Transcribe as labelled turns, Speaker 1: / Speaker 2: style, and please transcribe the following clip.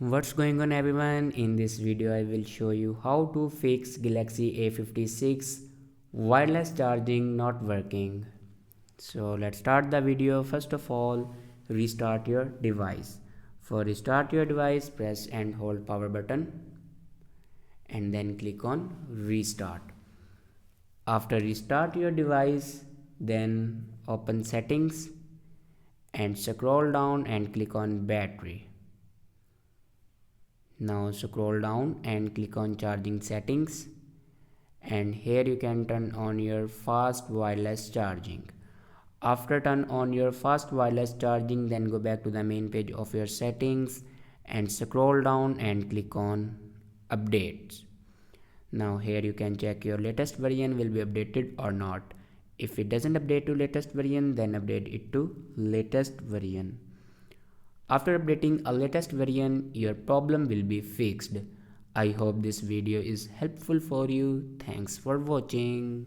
Speaker 1: What's going on everyone? In this video I will show you how to fix Galaxy A56 wireless charging not working. So let's start the video. First of all, restart your device. For restart your device, press and hold power button and then click on restart. After restart your device, then open settings and scroll down and click on battery. Now scroll down and click on charging settings, and here you can turn on your fast wireless charging. After turn on your fast wireless charging, then go back to the main page of your settings and scroll down and click on updates. Now here you can check your latest version will be updated or not. If it doesn't update to latest version, then update it to latest version. After updating a latest version, your problem will be fixed. I hope this video is helpful for you. Thanks for watching.